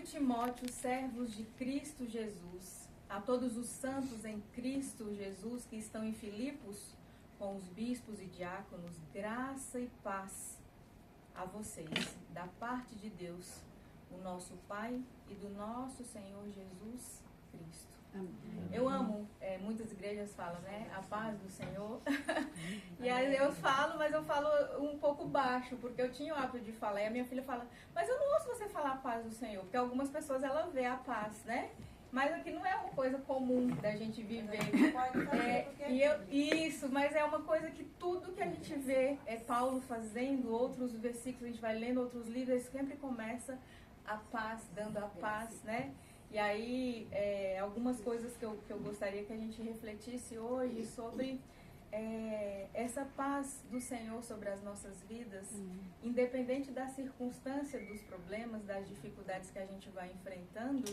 Timóteo, servos de Cristo Jesus, a todos os santos em Cristo Jesus que estão em Filipos, com os bispos e diáconos, graça e paz a vocês, da parte de Deus, o nosso Pai e do nosso Senhor Jesus Cristo. Amém. Eu amo, muitas igrejas falam, né? A paz do Senhor. E aí eu falo, mas eu falo um pouco baixo, porque eu tinha o hábito de falar. E a minha filha fala, mas eu não ouço você falar a paz do Senhor, porque algumas pessoas ela vê a paz, né? Mas aqui não é uma coisa comum da gente viver. Isso, mas é uma coisa que tudo que a gente vê é Paulo fazendo, outros versículos, a gente vai lendo outros livros, sempre começa a paz, dando a paz, né? E aí, algumas coisas que eu gostaria que a gente refletisse hoje sobre essa paz do Senhor sobre as nossas vidas, independente da circunstância, dos problemas, das dificuldades que a gente vai enfrentando,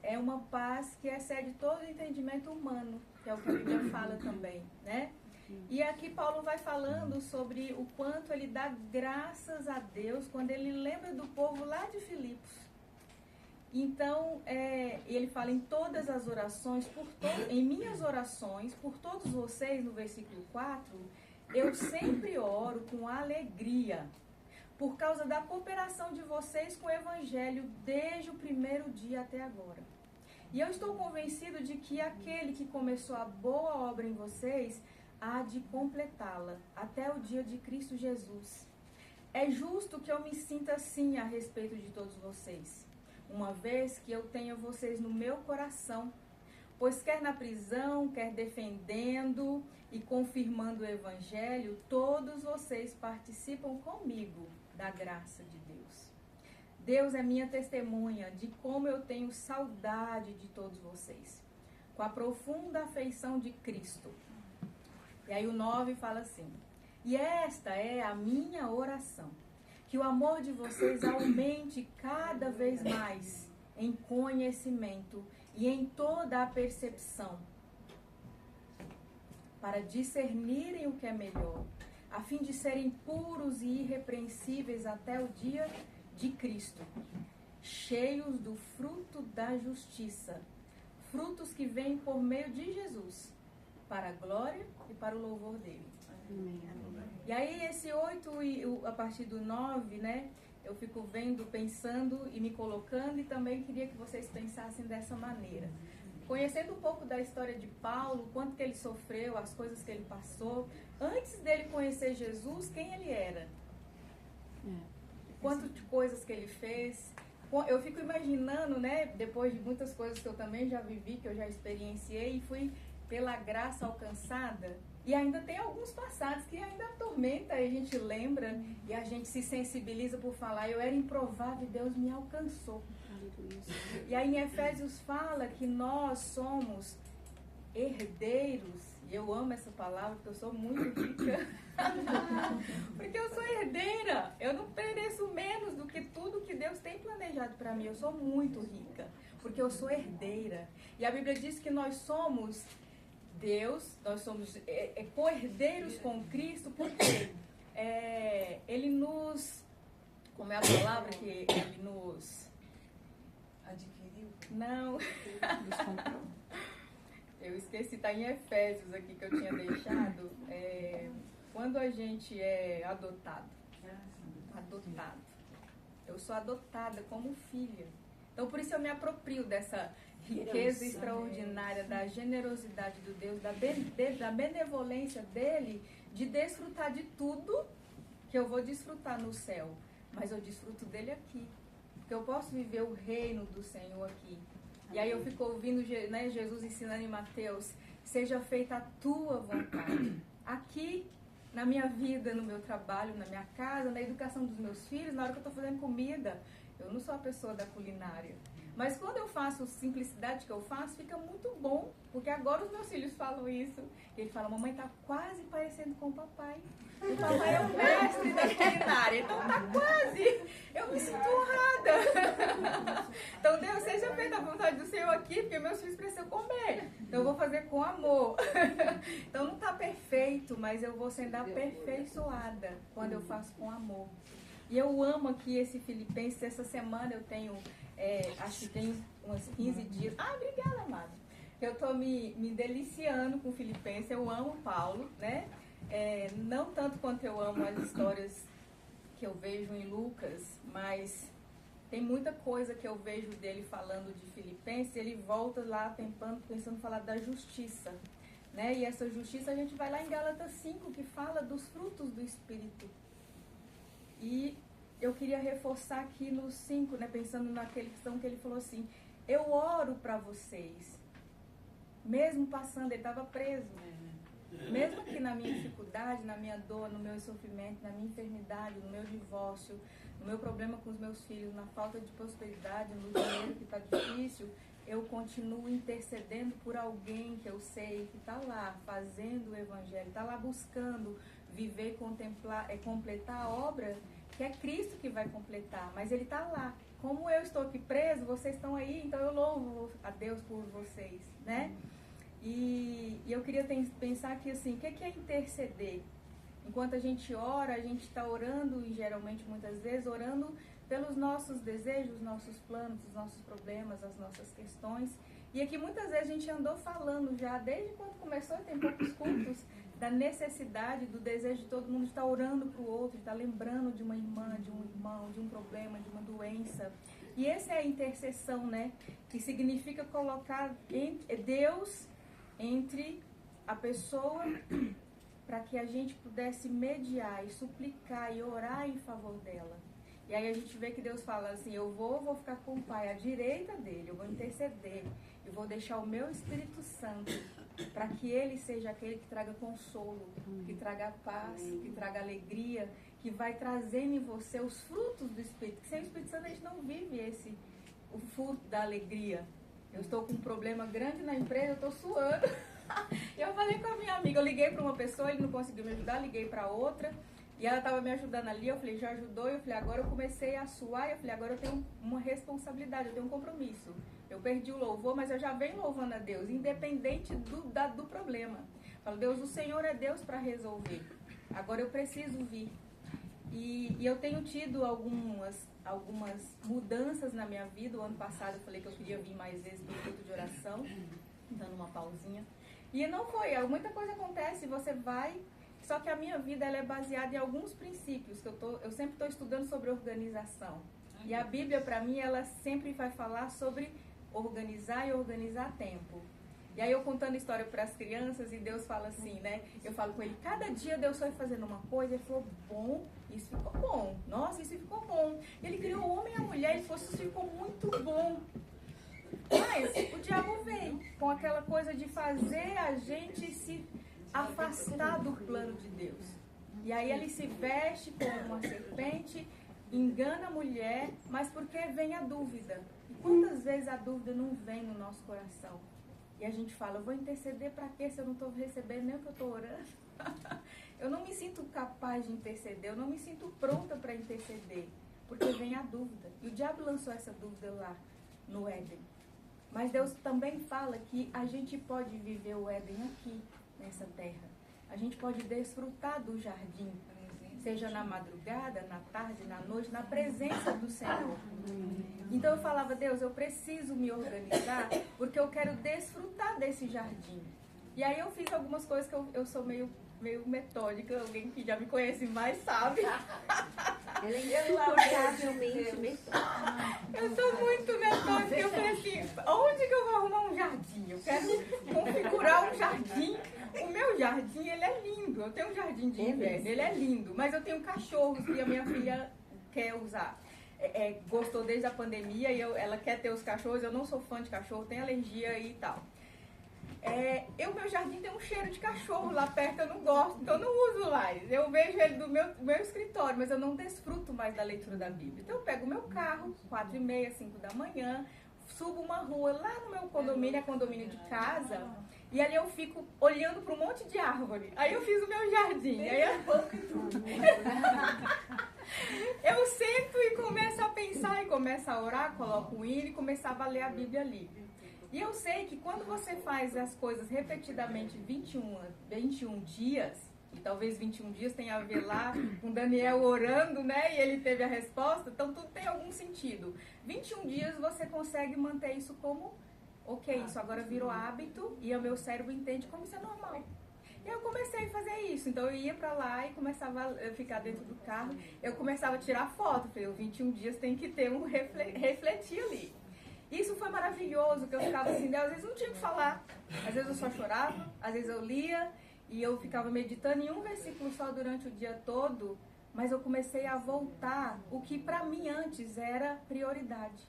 é uma paz que excede todo entendimento humano, que é o que a Bíblia fala também, né? E aqui Paulo vai falando sobre o quanto ele dá graças a Deus quando ele lembra do povo lá de Filipos. Então, ele fala em todas as orações, em minhas orações, por todos vocês, no versículo 4, eu sempre oro com alegria, por causa da cooperação de vocês com o Evangelho desde o primeiro dia até agora. E eu estou convencido de que aquele que começou a boa obra em vocês há de completá-la até o dia de Cristo Jesus. É justo que eu me sinta assim a respeito de todos vocês, uma vez que eu tenho vocês no meu coração, pois quer na prisão, quer defendendo e confirmando o Evangelho, todos vocês participam comigo da graça de Deus. Deus é minha testemunha de como eu tenho saudade de todos vocês, com a profunda afeição de Cristo. E aí o 9 fala assim, e esta é a minha oração, que o amor de vocês aumente cada vez mais em conhecimento e em toda a percepção, para discernirem o que é melhor, a fim de serem puros e irrepreensíveis até o dia de Cristo, cheios do fruto da justiça, frutos que vêm por meio de Jesus, para a glória e para o louvor dele. Amém. E aí esse 8 e a partir do 9, né, eu fico vendo, pensando e me colocando, e também queria que vocês pensassem dessa maneira. Conhecendo um pouco da história de Paulo, quanto que ele sofreu, as coisas que ele passou, antes dele conhecer Jesus, quem ele era? Quanto de coisas que ele fez. Eu fico imaginando, né, depois de muitas coisas que eu também já vivi, que eu já experienciei, e fui pela graça alcançada, e ainda tem alguns passados que ainda atormenta, e a gente lembra, e a gente se sensibiliza por falar, eu era improvável e Deus me alcançou. E aí em Efésios fala que nós somos herdeiros, e eu amo essa palavra porque eu sou muito rica, porque eu sou herdeira, eu não mereço menos do que tudo que Deus tem planejado para mim, eu sou muito rica, porque eu sou herdeira. E a Bíblia diz que nós somos Deus, nós somos co-herdeiros com Cristo, porque Ele nos, como é a palavra que Ele nos adquiriu? Não, eu esqueci, está em Efésios aqui que eu tinha deixado, quando a gente é adotado, eu sou adotada como filha, então por isso eu me aproprio dessa riqueza extraordinária, da generosidade do Deus, da benevolência dele, de desfrutar de tudo que eu vou desfrutar no céu, mas eu desfruto dele aqui, porque eu posso viver o reino do Senhor aqui. E aí eu fico ouvindo, né, Jesus ensinando em Mateus, seja feita a tua vontade, aqui na minha vida, no meu trabalho, na minha casa, na educação dos meus filhos, na hora que eu estou fazendo comida. Eu não sou a pessoa da culinária, mas quando eu faço simplicidade que eu faço, fica muito bom, porque agora os meus filhos falam isso. Ele fala, mamãe tá quase parecendo com o papai. O papai é o mestre da culinária, então tá quase. Eu me sinto honrada. Então Deus, seja feita a vontade do Senhor aqui, porque meus filhos precisam comer. Então eu vou fazer com amor. Então não tá perfeito, mas eu vou sendo aperfeiçoada quando eu faço com amor. E eu amo aqui esse Filipenses. Essa semana eu tenho, acho que tem uns 15 dias. Ah, obrigada, amado. Eu estou me deliciando com o Filipenses. Eu amo Paulo, né? Não tanto quanto eu amo as histórias que eu vejo em Lucas, mas tem muita coisa que eu vejo dele falando de Filipenses. Ele volta lá pensando em falar da justiça, né? E essa justiça a gente vai lá em Gálatas 5, que fala dos frutos do Espírito. E eu queria reforçar aqui no 5, né, pensando naquele questão que ele falou assim: eu oro para vocês, mesmo passando, ele estava preso, mesmo que na minha dificuldade, na minha dor, no meu sofrimento, na minha enfermidade, no meu divórcio, no meu problema com os meus filhos, na falta de prosperidade, no dinheiro que está difícil, eu continuo intercedendo por alguém que eu sei que está lá fazendo o evangelho, está lá buscando viver, contemplar, completar a obra que é Cristo que vai completar, mas ele está lá. Como eu estou aqui preso, vocês estão aí, então eu louvo a Deus por vocês, né? E eu queria pensar aqui assim, o que é interceder? Enquanto a gente ora, a gente está orando, e geralmente muitas vezes orando pelos nossos desejos, nossos planos, os nossos problemas, as nossas questões. E aqui muitas vezes a gente andou falando já, desde quando começou, tem poucos cultos, da necessidade, do desejo de todo mundo estar orando para o outro, estar lembrando de uma irmã, de um irmão, de um problema, de uma doença. E essa é a intercessão, né? Que significa colocar Deus entre a pessoa, para que a gente pudesse mediar e suplicar e orar em favor dela. E aí a gente vê que Deus fala assim: eu vou ficar com o Pai à direita dele, eu vou interceder, eu vou deixar o meu Espírito Santo para que ele seja aquele que traga consolo, que traga paz, que traga alegria, que vai trazendo em você os frutos do Espírito. Porque sem o Espírito Santo a gente não vive o fruto da alegria. Eu estou com um problema grande na empresa, eu estou suando. Eu falei com a minha amiga, eu liguei para uma pessoa, ele não conseguiu me ajudar, liguei para outra, e ela estava me ajudando ali, eu falei, já ajudou, eu falei, agora eu comecei a suar, eu falei, agora eu tenho uma responsabilidade, eu tenho um compromisso. Eu perdi o louvor, mas eu já venho louvando a Deus, independente do problema. Eu falo, Deus, o Senhor é Deus para resolver. Agora eu preciso vir. E eu tenho tido algumas mudanças na minha vida. O ano passado eu falei que eu queria vir mais vezes para o culto de oração, dando uma pausinha. E não foi, muita coisa acontece, você vai, só que a minha vida ela é baseada em alguns princípios, que eu sempre estou estudando sobre organização. E a Bíblia, para mim, ela sempre vai falar sobre organizar e organizar tempo. E aí eu contando história para as crianças, e Deus fala assim, né? Eu falo com ele, cada dia Deus foi fazendo uma coisa, ele falou, bom, isso ficou bom. Nossa, isso ficou bom. Ele criou o homem e a mulher, ele falou, isso ficou muito bom. Mas o diabo vem com aquela coisa de fazer a gente se afastar do plano de Deus. E aí ele se veste como uma serpente, engana a mulher, mas porque vem a dúvida. E quantas vezes a dúvida não vem no nosso coração? E a gente fala, eu vou interceder para quê se eu não estou recebendo nem o que eu estou orando? Eu não me sinto capaz de interceder, eu não me sinto pronta para interceder, porque vem a dúvida. E o diabo lançou essa dúvida lá no Éden. Mas Deus também fala que a gente pode viver o Éden aqui, nessa terra. A gente pode desfrutar do jardim, seja na madrugada, na tarde, na noite, na presença do Senhor. Então eu falava, Deus, eu preciso me organizar, porque eu quero desfrutar desse jardim. E aí eu fiz algumas coisas que eu sou meio metódica, alguém que já me conhece mais sabe. Ela é insuportavelmente metódica. Eu sou muito metódica. Eu falei assim, onde que eu vou arrumar um jardim? Eu quero configurar um jardim. O meu jardim, ele é lindo. Eu tenho um jardim de inverno, ele é lindo. Mas eu tenho cachorros que a minha filha quer usar. Gostou desde a pandemia e ela quer ter os cachorros. Eu não sou fã de cachorro, tenho alergia e tal. Meu jardim tem um cheiro de cachorro lá perto, eu não gosto, então eu não uso mais. Eu vejo ele do meu escritório, mas eu não desfruto mais da leitura da Bíblia. Então eu pego o meu carro, 4h30, 5 da manhã, subo uma rua lá no meu condomínio, é condomínio de casa, e ali eu fico olhando para um monte de árvore. Aí eu fiz o meu jardim. Aí eu sento e começo a pensar, e começo a orar, coloco o hino e começava a ler a Bíblia ali. E eu sei que quando você faz as coisas repetidamente 21 dias, E talvez 21 dias tenha a ver lá com Daniel orando, né? E ele teve a resposta. Então tudo tem algum sentido. 21 dias você consegue manter isso como, ok, isso agora virou hábito e o meu cérebro entende como isso é normal. E eu comecei a fazer isso. Então eu ia pra lá e começava a ficar dentro do carro. Eu começava a tirar foto. Falei, 21 dias tem que ter um refletir ali. Isso foi maravilhoso, que eu ficava assim, às vezes não tinha o que falar. Às vezes eu só chorava, às vezes eu lia e eu ficava meditando em um versículo só durante o dia todo. Mas eu comecei a voltar o que pra mim antes era prioridade.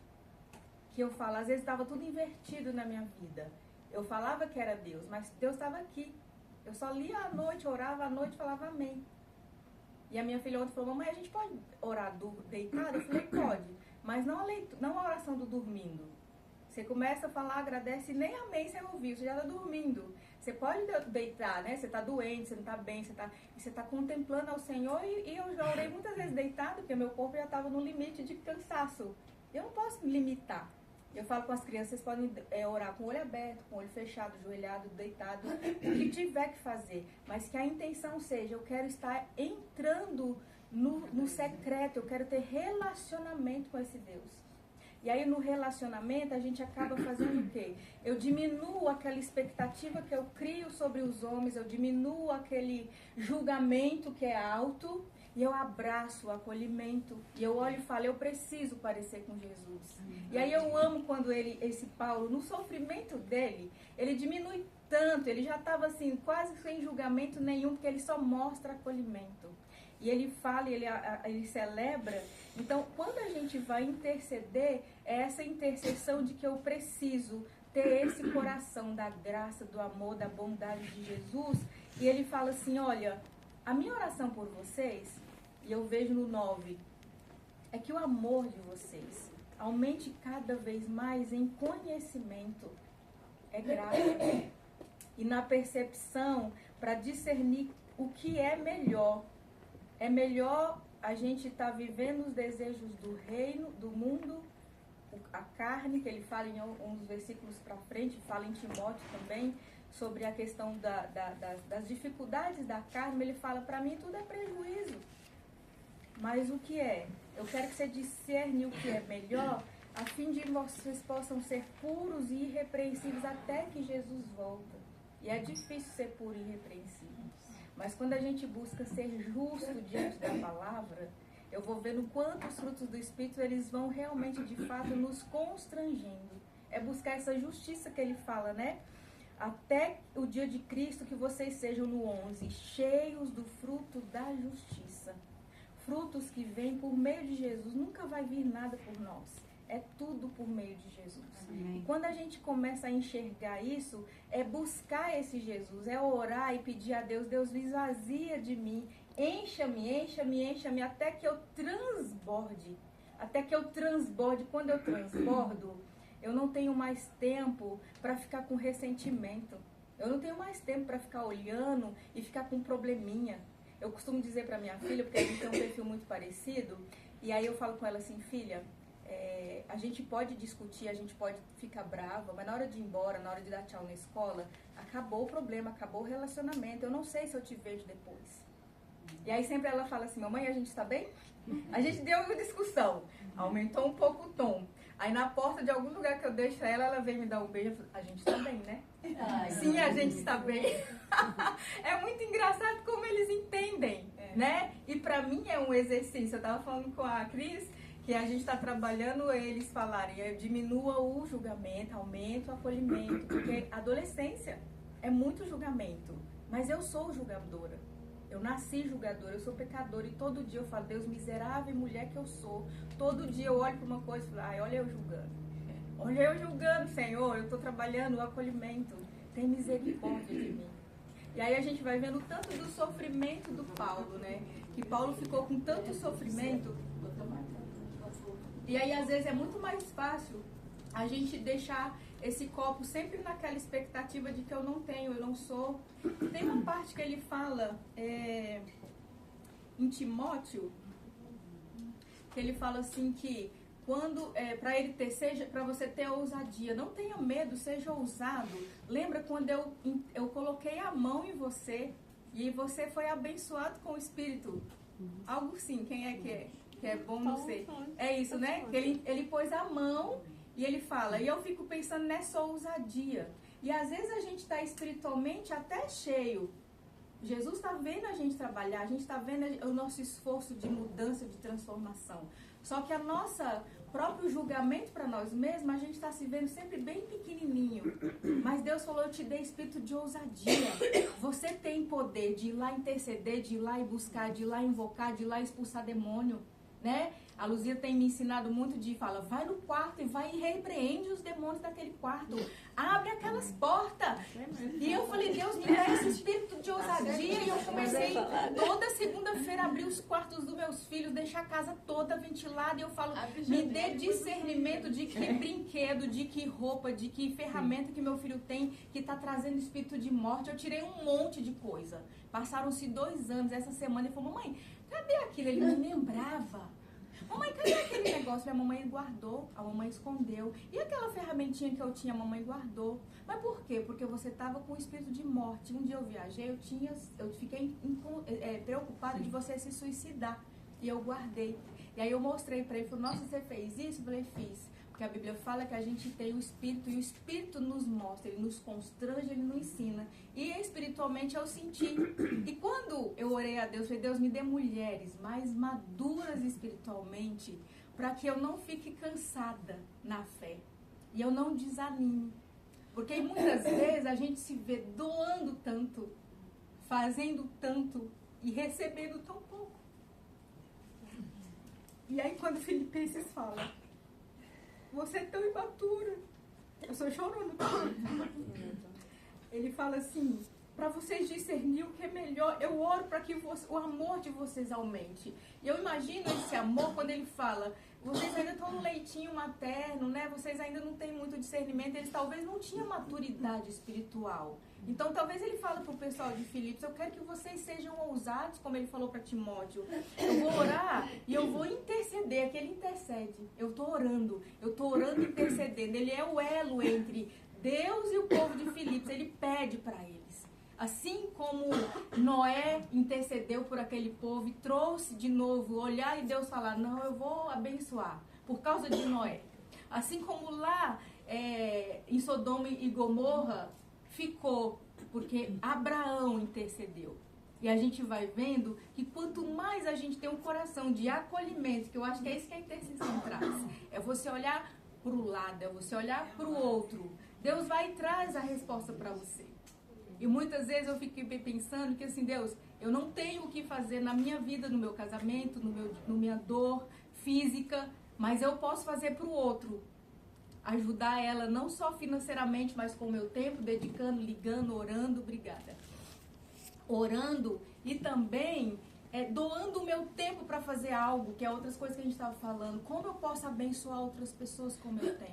Que eu falo, às vezes estava tudo invertido na minha vida. Eu falava que era Deus, mas Deus estava aqui. Eu só lia à noite, orava à noite, falava amém. E a minha filha ontem falou, mamãe, a gente pode orar deitado? Eu falei, pode. Mas não a oração do dormindo. Você começa a falar, agradece e nem amém você ouviu, você já está dormindo. Você pode deitar, né? Você está doente, você não está bem, você tá contemplando ao Senhor. E eu já orei muitas vezes deitado, porque meu corpo já estava no limite de cansaço. Eu não posso me limitar. Eu falo com as crianças, vocês podem orar com o olho aberto, com o olho fechado, ajoelhado, deitado, o que tiver que fazer. Mas que a intenção seja, eu quero estar entrando no secreto, eu quero ter relacionamento com esse Deus. E aí no relacionamento a gente acaba fazendo o quê? Eu diminuo aquela expectativa que eu crio sobre os homens, eu diminuo aquele julgamento que é alto, e eu abraço o acolhimento. E eu olho e falo, eu preciso parecer com Jesus. E aí eu amo quando esse Paulo, no sofrimento dele, ele diminui tanto, ele já estava assim, quase sem julgamento nenhum, porque ele só mostra acolhimento. E ele fala, ele celebra. Então, quando a gente vai interceder, é essa intercessão de que eu preciso ter esse coração da graça, do amor, da bondade de Jesus. E ele fala assim, olha, a minha oração por vocês, e eu vejo no 9, é que o amor de vocês aumente cada vez mais em conhecimento, é graça, e na percepção para discernir o que é melhor. É melhor a gente estar vivendo os desejos do reino, do mundo, a carne, que ele fala em uns versículos para frente, fala em Timóteo também, sobre a questão das dificuldades da carne. Ele fala, para mim tudo é prejuízo. Mas o que é? Eu quero que você discerne o que é melhor, a fim de que vocês possam ser puros e irrepreensíveis até que Jesus volta. E é difícil ser puro e irrepreensível. Mas quando a gente busca ser justo diante da palavra, eu vou vendo quantos frutos do Espírito eles vão realmente, de fato, nos constrangendo. É buscar essa justiça que ele fala, né? Até o dia de Cristo, que vocês sejam no 11, cheios do fruto da justiça. Frutos que vêm por meio de Jesus. Nunca vai vir nada por nós. É tudo por meio de Jesus. Amém. E quando a gente começa a enxergar isso, é buscar esse Jesus, é orar e pedir a Deus, Deus esvazia de mim, encha-me, encha-me, encha-me, até que eu transborde. Até que eu transborde. Quando eu transbordo, eu não tenho mais tempo para ficar com ressentimento. Eu não tenho mais tempo para ficar olhando e ficar com probleminha. Eu costumo dizer para minha filha, porque a gente tem um perfil muito parecido, e aí eu falo com ela assim, filha, a gente pode discutir, a gente pode ficar brava, mas na hora de ir embora, na hora de dar tchau na escola, acabou o problema, acabou o relacionamento, eu não sei se eu te vejo depois. E aí sempre ela fala assim, mamãe, a gente está bem? A gente deu uma discussão, aumentou um pouco o tom. Aí na porta de algum lugar que eu deixo ela vem me dar um beijo, a gente está bem, né? Ai, sim, a gente está bem. É muito engraçado como eles entendem, né? E pra mim é um exercício, eu tava falando com a Cris, que a gente está trabalhando eles falarem, diminua o julgamento, aumenta o acolhimento, porque a adolescência é muito julgamento, mas eu sou julgadora, eu nasci julgadora, eu sou pecadora, e todo dia eu falo, Deus, miserável mulher que eu sou, todo dia eu olho para uma coisa e falo, ai, olha eu julgando, Senhor, eu estou trabalhando o acolhimento, tem misericórdia de mim. E aí a gente vai vendo tanto do sofrimento do Paulo, né, que Paulo ficou com tanto sofrimento. E aí, às vezes, é muito mais fácil a gente deixar esse copo sempre naquela expectativa de que eu não tenho, eu não sou. Tem uma parte que ele fala em Timóteo, que ele fala assim que quando para você ter ousadia, não tenha medo, seja ousado. Lembra quando eu coloquei a mão em você E você foi abençoado com o Espírito. Algo sim, quem é que é bom no ser? É isso, né? Ele pôs a mão e ele fala. E eu fico pensando nessa ousadia. E às vezes a gente está espiritualmente até cheio. Jesus está vendo a gente trabalhar, a gente está vendo o nosso esforço de mudança, de transformação. Só que a nossa próprio julgamento para nós mesmos, a gente está se vendo sempre bem pequenininho. Mas Deus falou, eu te dei espírito de ousadia. Você tem poder de ir lá interceder, de ir lá e buscar, de ir lá invocar, de ir lá expulsar demônio, né? A Luzia tem me ensinado muito de fala, vai no quarto e vai e repreende os demônios daquele quarto. Abre aquelas portas. E eu falei, Deus, me dá esse espírito de ousadia. E eu comecei toda segunda-feira a abrir os quartos dos meus filhos, deixar a casa toda ventilada. E eu falo, me dê discernimento de que brinquedo, de que roupa, de que ferramenta que meu filho tem que está trazendo espírito de morte. Eu tirei um monte de coisa. Passaram-se 2 anos. Essa semana ele falou, mamãe, cadê aquilo? Ele me lembrava. Mamãe, cadê aquele negócio? A mamãe guardou, a mamãe escondeu. E aquela ferramentinha que eu tinha, a mamãe guardou. Mas por quê? Porque você estava com o espírito de morte. Um dia eu viajei, eu fiquei preocupada de você se suicidar. E eu guardei. E aí eu mostrei para ele, falei, nossa, você fez isso? Eu falei, fiz. Porque a Bíblia fala que a gente tem o Espírito, e o Espírito nos mostra, ele nos constrange, ele nos ensina. E espiritualmente eu senti. E quando eu orei a Deus, falei, Deus, me dê mulheres mais maduras espiritualmente, para que eu não fique cansada na fé. E eu não desanime. Porque muitas vezes a gente se vê doando tanto, fazendo tanto e recebendo tão pouco. E aí quando Filipenses fala, você é tão imatura. Eu estou chorando. Ele fala assim, para vocês discernir o que é melhor, eu oro para que o amor de vocês aumente. E eu imagino esse amor quando ele fala, vocês ainda estão no leitinho materno, né? Vocês ainda não têm muito discernimento, eles talvez não tinham maturidade espiritual. Então talvez ele fala para o pessoal de Filipos, eu quero que vocês sejam ousados, como ele falou para Timóteo. Eu vou orar e eu vou interceder, que ele intercede. Eu estou orando e intercedendo. Ele é o elo entre Deus e o povo de Filipos, ele pede para eles. Assim como Noé intercedeu por aquele povo e trouxe de novo olhar e Deus falar, não, eu vou abençoar por causa de Noé. Assim como lá em Sodoma e Gomorra ficou, porque Abraão intercedeu. E a gente vai vendo que quanto mais a gente tem um coração de acolhimento, que eu acho que é isso que a intercessão traz, é você olhar para o lado, é você olhar para o outro. Deus vai e traz a resposta para você. E muitas vezes eu fico pensando que assim, Deus, eu não tenho o que fazer na minha vida, no meu casamento, no minha dor física, mas eu posso fazer para o outro. Ajudar ela não só financeiramente, mas com o meu tempo, dedicando, ligando, orando, obrigada. Orando e também doando o meu tempo para fazer algo, que é outras coisas que a gente estava falando. Como eu posso abençoar outras pessoas com o meu tempo?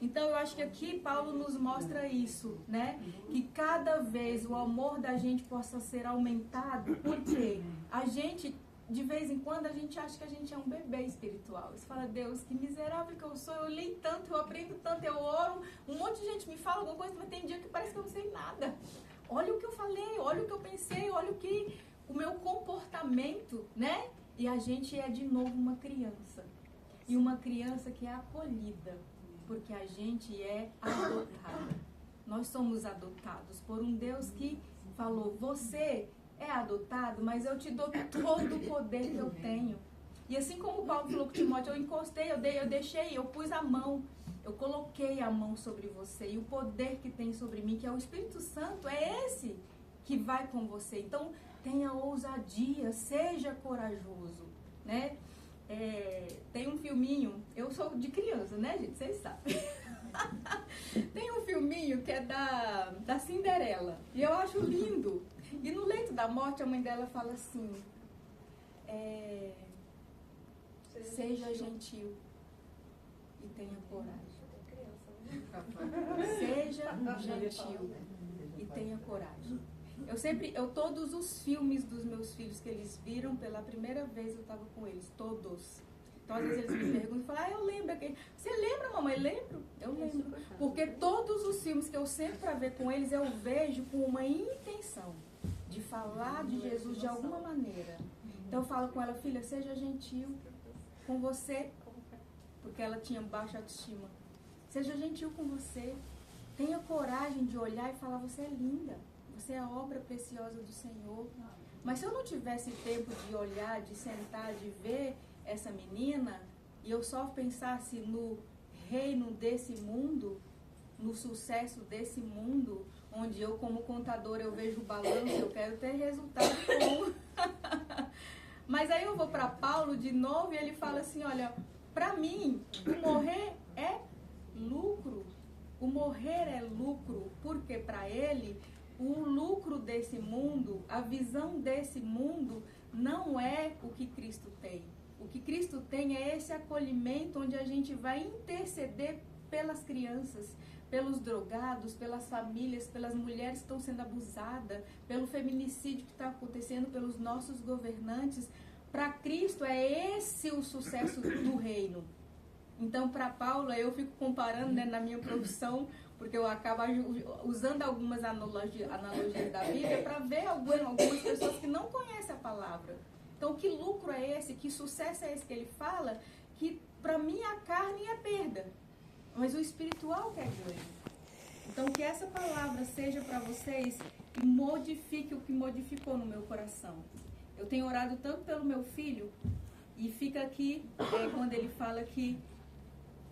Então eu acho que aqui Paulo nos mostra isso, né? Que cada vez o amor da gente possa ser aumentado, porque a gente, de vez em quando, a gente acha que a gente é um bebê espiritual. Você fala, Deus, que miserável que eu sou, eu leio tanto, eu aprendo tanto, eu oro, um monte de gente me fala alguma coisa, mas tem dia que parece que eu não sei nada. Olha o que eu falei, olha o que eu pensei, olha o meu comportamento, né? E a gente é de novo uma criança. E uma criança que é acolhida, porque a gente é adotada. Nós somos adotados por um Deus que falou, você é adotado, mas eu te dou todo o poder que eu tenho. E assim como o Paulo falou com Timóteo, eu encostei, eu deixei, eu pus a mão, eu coloquei a mão sobre você. E o poder que tem sobre mim, que é o Espírito Santo, é esse que vai com você. Então, tenha ousadia, seja corajoso, né? Tem um filminho, eu sou de criança, né, gente? Vocês sabem. Tem um filminho que é da Cinderela. E eu acho lindo. E no leito da morte, a mãe dela fala assim, seja gentil e tenha coragem. Seja gentil e tenha coragem. Todos os filmes dos meus filhos que eles viram pela primeira vez, eu estava com eles, todos. Então, às vezes eles me perguntam e falam, eu lembro. Você lembra, mamãe? Lembro? Eu lembro. Porque todos os filmes que eu sempre para ver com eles, eu vejo com uma intenção. de falar de Jesus de alguma maneira. Então eu falo com ela, filha, seja gentil com você, porque ela tinha baixa autoestima. Seja gentil com você. Tenha coragem de olhar e falar, você é linda. Você é a obra preciosa do Senhor. Mas se eu não tivesse tempo de olhar, de sentar, de ver essa menina, e eu só pensasse no reino desse mundo, no sucesso desse mundo, onde eu como contadora eu vejo o balanço, eu quero ter resultado bom. Mas aí eu vou para Paulo de novo e ele fala assim, olha, para mim o morrer é lucro. O morrer é lucro, porque para ele o lucro desse mundo, a visão desse mundo não é o que Cristo tem. O que Cristo tem é esse acolhimento onde a gente vai interceder pelas crianças, pelos drogados, pelas famílias, pelas mulheres que estão sendo abusadas, pelo feminicídio que está acontecendo, pelos nossos governantes. Para Cristo é esse o sucesso do reino. Então, para Paulo, eu fico comparando, né, na minha profissão, porque eu acabo usando algumas analogias da Bíblia para ver algumas pessoas que não conhecem a palavra. Então, que lucro é esse? Que sucesso é esse que ele fala? Que para mim a carne é perda, mas o espiritual que é ganho. Então, que essa palavra seja para vocês e modifique o que modificou no meu coração. Eu tenho orado tanto pelo meu filho, e fica aqui quando ele fala que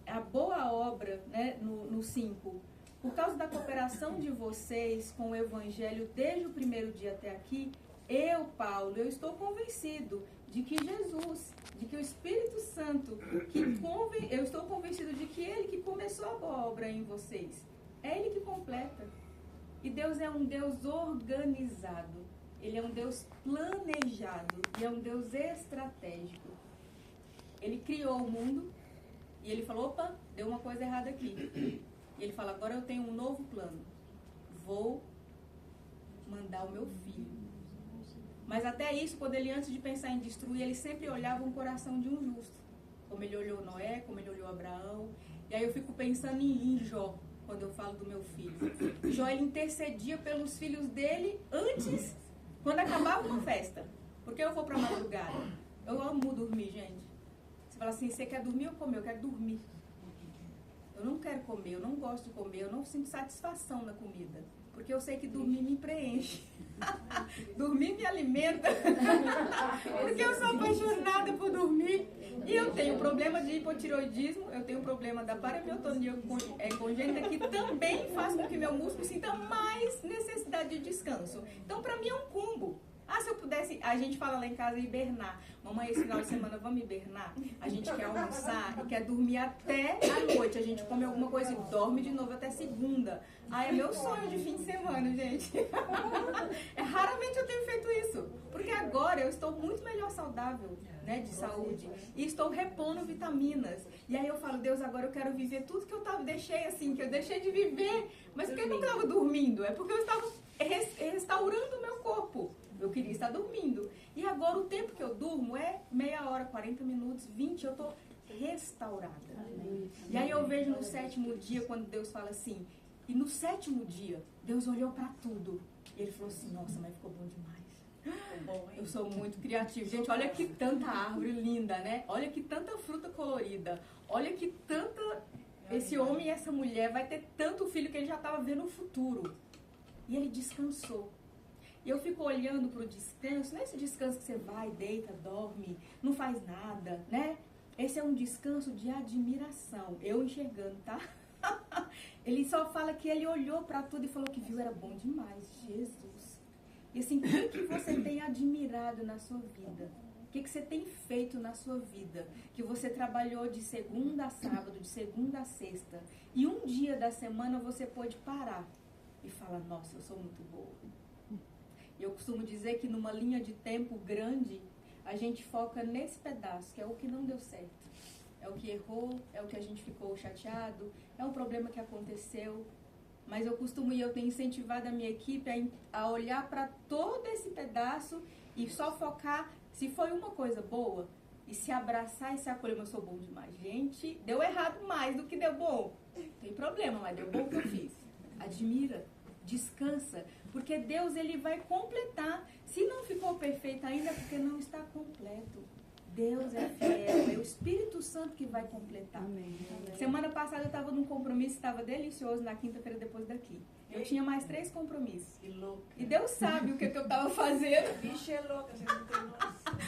a boa obra, né, no 5, por causa da cooperação de vocês com o Evangelho desde o primeiro dia até aqui, Paulo, eu estou convencido de que Jesus, de que o Espírito Santo, eu estou convencido de que Ele que começou a boa obra em vocês, é Ele que completa. E Deus é um Deus organizado, Ele é um Deus planejado e é um Deus estratégico. Ele criou o mundo e Ele falou, opa, deu uma coisa errada aqui. E Ele fala, agora eu tenho um novo plano, vou mandar o meu filho. Mas até isso, quando ele, antes de pensar em destruir, ele sempre olhava o coração de um justo. Como ele olhou Noé, como ele olhou Abraão. E aí eu fico pensando em Jó, quando eu falo do meu filho. Jó, ele intercedia pelos filhos dele antes, quando acabava uma festa. Porque eu vou pra madrugada. Eu amo dormir, gente. Você fala assim, você quer dormir ou comer? Eu quero dormir. Eu não quero comer, eu não gosto de comer, eu não sinto satisfação na comida. Porque eu sei que dormir me preenche. Dormir me alimenta. Porque eu sou apaixonada por dormir. E eu tenho problema de hipotireoidismo, eu tenho problema da paramiotonia congênita, que também faz com que meu músculo sinta mais necessidade de descanso. Então, pra mim é um combo. Ah, se eu pudesse, a gente fala lá em casa hibernar. Mamãe, esse final de semana vamos hibernar? A gente quer almoçar e quer dormir até a noite. A gente come alguma coisa e dorme de novo até segunda. Ah, é meu sonho de fim de semana, gente. Raramente eu tenho feito isso. Porque agora eu estou muito melhor saudável, né, de saúde. E estou repondo vitaminas. E aí eu falo, Deus, agora eu quero viver tudo que eu deixei assim, que eu deixei de viver. Mas por que eu não estava dormindo? É porque eu estava restaurando o meu corpo. Eu queria estar dormindo. E agora o tempo que eu durmo é meia hora, 40 minutos, 20, eu estou restaurada. E aí eu vejo no 7º dia, quando Deus fala assim, e no 7º dia, Deus olhou para tudo. E Ele falou assim, nossa, mas ficou bom demais. Eu sou muito criativa. Gente, olha que tanta árvore linda, né? Olha que tanta fruta colorida. Olha que tanta... Esse homem e essa mulher vai ter tanto filho que ele já estava vendo o futuro. E ele descansou. E eu fico olhando para o descanso, não é esse descanso que você vai, deita, dorme, não faz nada, né? Esse é um descanso de admiração, eu enxergando, tá? Ele só fala que ele olhou para tudo e falou que viu, era bom demais, Jesus. E assim, o que você tem admirado na sua vida? O que você tem feito na sua vida? Que você trabalhou de segunda a sábado, de segunda a sexta, e um dia da semana você pôde parar e falar, nossa, eu sou muito boa. Eu costumo dizer que numa linha de tempo grande, a gente foca nesse pedaço, que é o que não deu certo. É o que errou, é o que a gente ficou chateado, é um problema que aconteceu. Mas eu costumo e eu tenho incentivado a minha equipe a olhar para todo esse pedaço e só focar se foi uma coisa boa e se abraçar e se acolher. Eu sou bom demais. Gente, deu errado mais do que deu bom. Tem problema, mas deu bom o que eu fiz. Admira. Descansa, porque Deus ele vai completar. Se não ficou perfeito ainda, é porque não está completo. Deus é fiel, é o Espírito Santo que vai completar. Amém. Semana passada eu estava num compromisso, estava delicioso na quinta-feira depois daqui. Eu tinha mais 3 compromissos. Que louca. E Deus sabe o que eu estava fazendo. Bicha é louca, você não tem noção.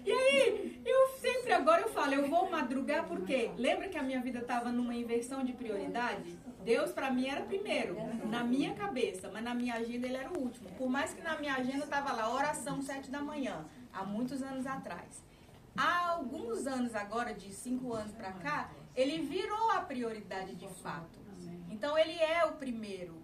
E aí, eu sempre agora eu falo, eu vou madrugar porque lembra que a minha vida estava numa inversão de prioridade? Deus para mim era primeiro, na minha cabeça, mas na minha agenda ele era o último. Por mais que na minha agenda estava lá, oração 7 da manhã, há muitos anos atrás. Há alguns anos agora, de 5 anos para cá, ele virou a prioridade de fato. Então ele é o primeiro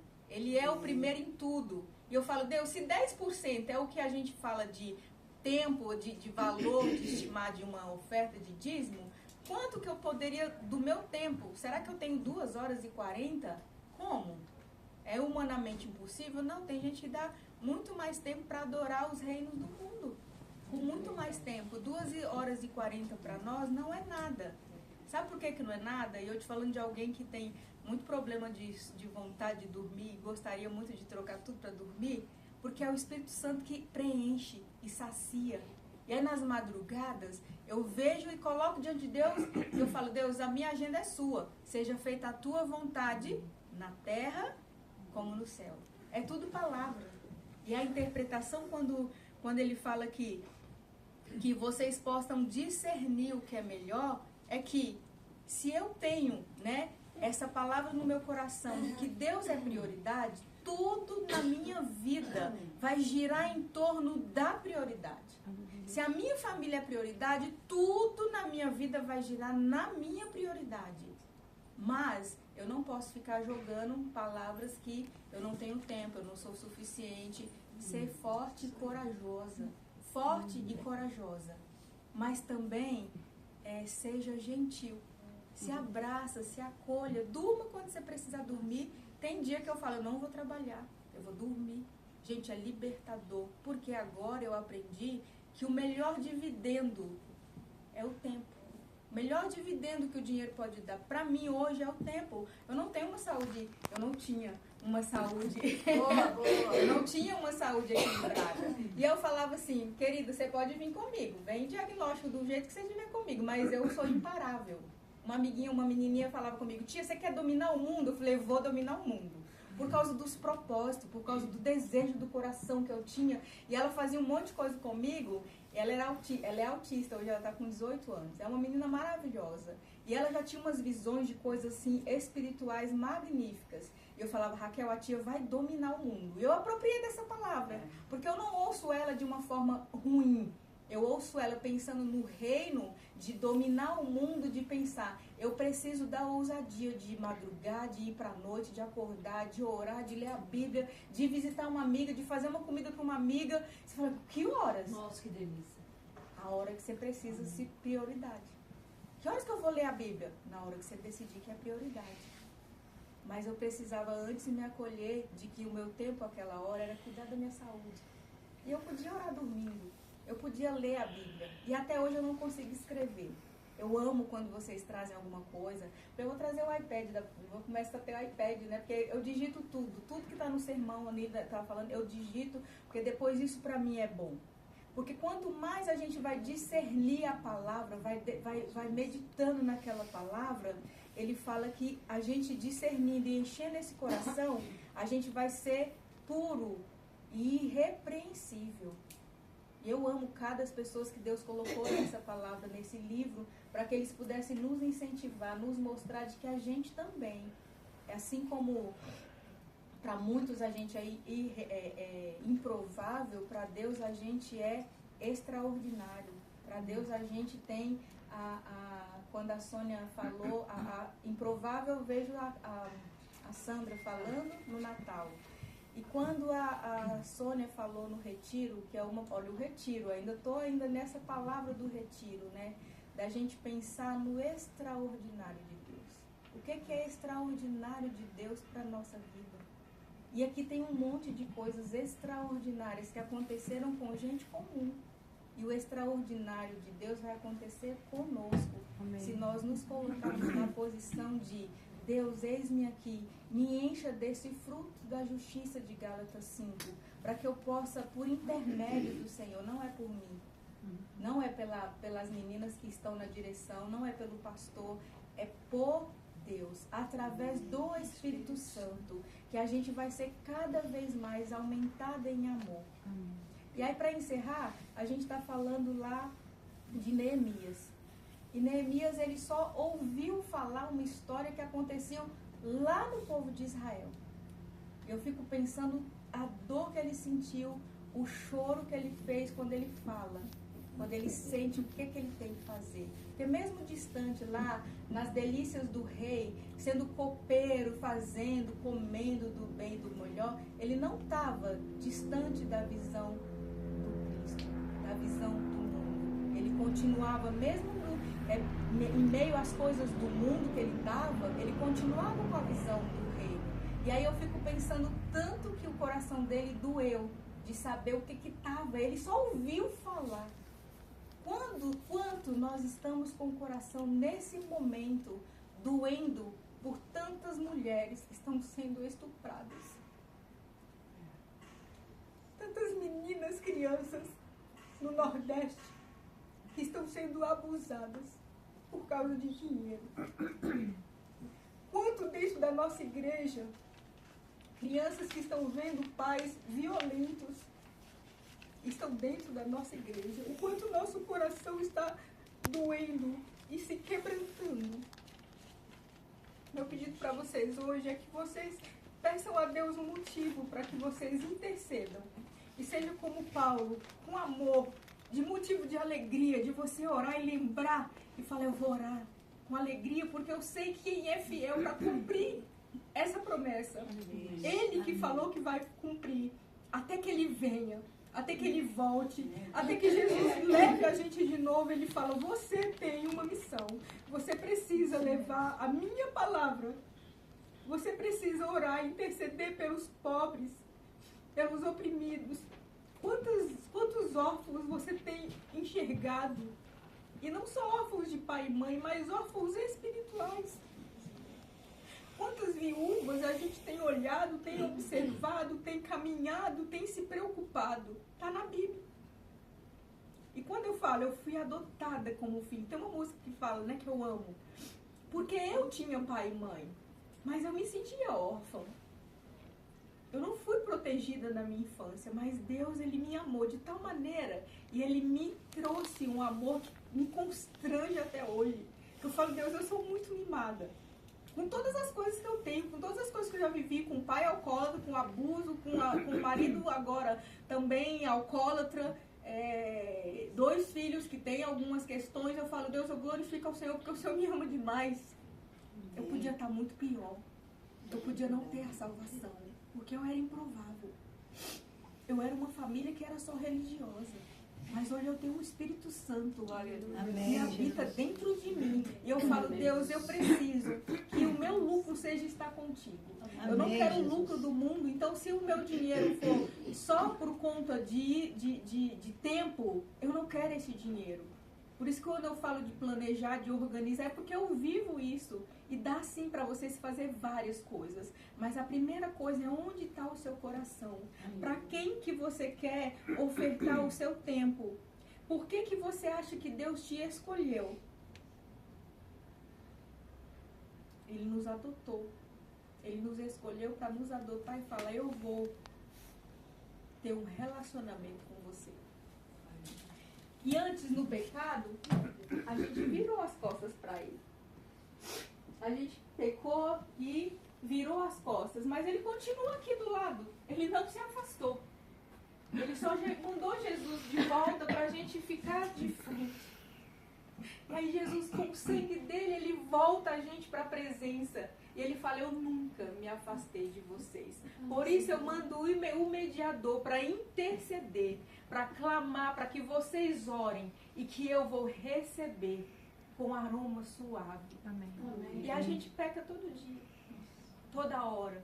em tudo. E eu falo, Deus, se 10% é o que a gente fala de tempo, de valor, de estimar de uma oferta de dízimo, quanto que eu poderia, do meu tempo, será que eu tenho 2 horas e 40? Como? É humanamente impossível? Não, tem gente que dá muito mais tempo para adorar os reinos do mundo. Com muito mais tempo. 2 horas e 40 para nós não é nada. Sabe por que não é nada? E eu te falando de alguém que tem muito problema de vontade de dormir, gostaria muito de trocar tudo para dormir, porque é o Espírito Santo que preenche e sacia. E aí nas madrugadas, eu vejo e coloco diante de Deus, e eu falo, Deus, a minha agenda é sua. Seja feita a tua vontade, na terra como no céu. É tudo palavra. E a interpretação, quando ele fala que vocês possam discernir o que é melhor, é que se eu tenho, né, essa palavra no meu coração de que Deus é prioridade, tudo na minha vida vai girar em torno da prioridade. Se a minha família é prioridade, tudo na minha vida vai girar na minha prioridade. Mas eu não posso ficar jogando palavras que eu não tenho tempo, eu não sou suficiente. Ser forte e corajosa. Forte e corajosa. Mas também seja gentil. Se abraça, se acolha. Durma quando você precisar dormir. Tem dia que eu falo, eu não vou trabalhar, eu vou dormir. Gente, é libertador. Porque agora eu aprendi que o melhor dividendo é o tempo. O melhor dividendo que o dinheiro pode dar para mim hoje é o tempo. Eu não tenho uma saúde, eu não tinha uma saúde. Eu não tinha uma saúde equilibrada. E eu falava assim, querida, você pode vir comigo. Vem diagnóstico do jeito que você estiver comigo, mas eu sou imparável. Uma amiguinha, uma menininha falava comigo, tia, você quer dominar o mundo? Eu falei, vou dominar o mundo. Por causa dos propósitos, por causa do desejo do coração que eu tinha. E ela fazia um monte de coisa comigo. Ela é autista, hoje ela está com 18 anos. É uma menina maravilhosa. E ela já tinha umas visões de coisas assim, espirituais magníficas. E eu falava, Raquel, a tia vai dominar o mundo. E eu apropriei dessa palavra. Porque eu não ouço ela de uma forma ruim. Eu ouço ela pensando no reino de dominar o mundo, de pensar, eu preciso da ousadia de madrugar, de ir para a noite, de acordar, de orar, de ler a Bíblia, de visitar uma amiga, de fazer uma comida para uma amiga. Você fala, que horas? Nossa, que delícia. A hora que você precisa se prioridade. Que horas que eu vou ler a Bíblia? Na hora que você decidir que é prioridade. Mas eu precisava antes me acolher de que o meu tempo aquela hora era cuidar da minha saúde. E eu podia orar dormindo. Eu podia ler a Bíblia. E até hoje eu não consigo escrever. Eu amo quando vocês trazem alguma coisa. Eu vou trazer o iPad, vou começar a ter o iPad, né? Porque eu digito tudo que está no sermão, a Nida estava falando, eu digito, porque depois isso para mim é bom. Porque quanto mais a gente vai discernir a palavra, vai meditando naquela palavra, ele fala que a gente discernindo e enchendo esse coração, a gente vai ser puro e irrepreensível. Eu amo cada das pessoas que Deus colocou nessa palavra, nesse livro, para que eles pudessem nos incentivar, nos mostrar de que a gente também, assim como para muitos a gente é improvável, para Deus a gente é extraordinário. Para Deus a gente tem, quando a Sônia falou, improvável, eu vejo a Sandra falando no Natal. E quando a Sônia falou no retiro, que é olha, o retiro, estou ainda nessa palavra do retiro, né? Da gente pensar no extraordinário de Deus. O que é extraordinário de Deus para a nossa vida? E aqui tem um monte de coisas extraordinárias que aconteceram com gente comum. E o extraordinário de Deus vai acontecer conosco. Amém. Se nós nos colocarmos na posição de Deus, eis-me aqui, me encha desse fruto da justiça de Gálatas 5, para que eu possa, por intermédio do Senhor, não é por mim, não é pelas meninas que estão na direção, não é pelo pastor, é por Deus, através do Espírito Santo, que a gente vai ser cada vez mais aumentada em amor. E aí, para encerrar, a gente está falando lá de Neemias. E Neemias, ele só ouviu falar uma história que aconteceu lá no povo de Israel. Eu fico pensando a dor que ele sentiu, o choro que ele fez quando ele fala, quando ele sente o que ele tem que fazer. Porque mesmo distante lá, nas delícias do rei, sendo copeiro, fazendo, comendo do bem e do melhor, ele não estava distante da visão do Cristo, da visão do mundo. Ele continuava, mesmo em meio às coisas do mundo que ele estava, ele continuava com a visão do rei. E aí eu fico pensando tanto que o coração dele doeu de saber o que estava. Ele só ouviu falar. Quanto nós estamos com o coração nesse momento doendo por tantas mulheres que estão sendo estupradas. Tantas meninas, crianças no Nordeste que estão sendo abusadas por causa de dinheiro. Quanto dentro da nossa igreja, crianças que estão vendo pais violentos estão dentro da nossa igreja. O quanto nosso coração está doendo e se quebrantando. Meu pedido para vocês hoje é que vocês peçam a Deus um motivo para que vocês intercedam. E seja como Paulo, com amor, de motivo de alegria, de você orar e lembrar e falar, eu vou orar com alegria, porque eu sei que quem é fiel para cumprir essa promessa. Ele que falou que vai cumprir, até que ele venha, até que ele volte, até que Jesus leve a gente de novo. Ele fala, você tem uma missão, você precisa levar a minha palavra, você precisa orar, interceder pelos pobres, pelos oprimidos. Quantos órfãos você tem enxergado? E não só órfãos de pai e mãe, mas órfãos espirituais. Quantas viúvas a gente tem olhado, tem observado, tem caminhado, tem se preocupado? Está na Bíblia. E quando eu falo, eu fui adotada como filho. Tem uma música que fala, né, que eu amo. Porque eu tinha pai e mãe, mas eu me sentia órfã. Eu não fui protegida na minha infância, mas Deus, Ele me amou de tal maneira e Ele me trouxe um amor que me constrange até hoje. Eu falo, Deus, eu sou muito mimada. Com todas as coisas que eu tenho, com todas as coisas que eu já vivi, com pai alcoólatra, com abuso, com o marido agora também alcoólatra, 2 filhos que têm algumas questões, eu falo, Deus, eu glorifico ao Senhor, porque o Senhor me ama demais. Eu podia estar muito pior. Eu podia não ter a salvação, porque eu era improvável. Eu era uma família que era só religiosa. Mas hoje eu tenho um Espírito Santo, que habita dentro de mim. E eu falo, Deus, eu preciso que o meu lucro seja estar contigo. Eu não quero o lucro do mundo, então se o meu dinheiro for só por conta de tempo, eu não quero esse dinheiro. Por isso que quando eu falo de planejar, de organizar, é porque eu vivo isso. E dá sim para vocês fazer várias coisas. Mas a primeira coisa é onde está o seu coração. Para quem que você quer ofertar o seu tempo? Por que você acha que Deus te escolheu? Ele nos adotou. Ele nos escolheu para nos adotar e falar, eu vou ter um relacionamento com você. E antes, no pecado, a gente virou as costas para ele. A gente pecou e virou as costas, mas ele continua aqui do lado. Ele não se afastou. Ele só mandou Jesus de volta para a gente ficar de frente. E aí Jesus, com o sangue dele, ele volta a gente para a presença. E ele fala, eu nunca me afastei de vocês. Por isso eu mando o mediador para interceder, para clamar, para que vocês orem e que eu vou receber com aroma suave. Amém. E a gente peca todo dia, toda hora.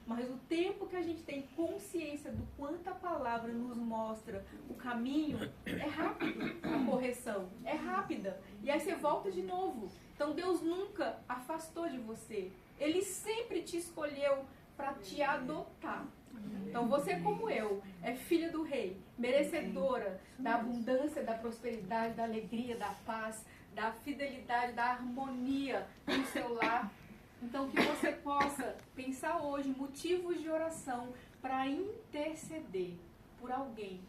Mas o tempo que a gente tem consciência do quanto a palavra nos mostra o caminho, é rápido a correção, é rápida. E aí você volta de novo. Então Deus nunca afastou de você. Ele sempre te escolheu para te adotar. Então você, como eu, é filha do rei, merecedora da abundância, da prosperidade, da alegria, da paz, da fidelidade, da harmonia no seu lar. Então que você possa pensar hoje motivos de oração para interceder por alguém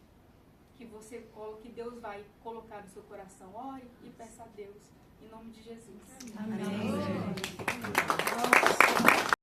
que Deus vai colocar no seu coração. Ore e peça a Deus, em nome de Jesus. Amém.